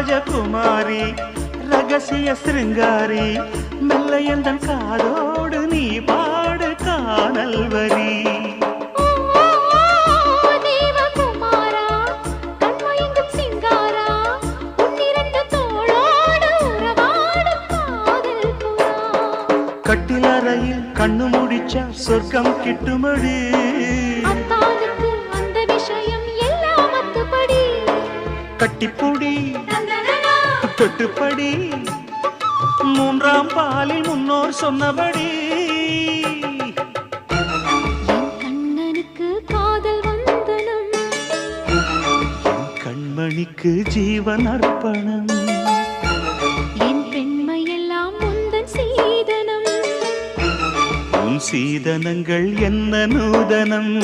ராஜகுமாரி ரகசிய சிருங்காரி மெல்ல எந்தன் காதோடு நீ பாடு காணல் வரி கட்டிலறையில் கண்ணு முடிச்சா சொர்க்கம் கிட்டுமடி அந்த விஷயம் எல்லாம் அத்துப்படி கட்டிப்பூடி தொட்டுப்படி மூன்றாம் பாலில் முன்னோர் சொன்னபடி என் கண்ணனுக்கு காதல் வந்தனம் என் கண்மணிக்கு ஜீவன் அர்ப்பணம் என் பெண்மையெல்லாம் முந்தன் சீதனம் உன் சீதனங்கள் என்ன நூதனம்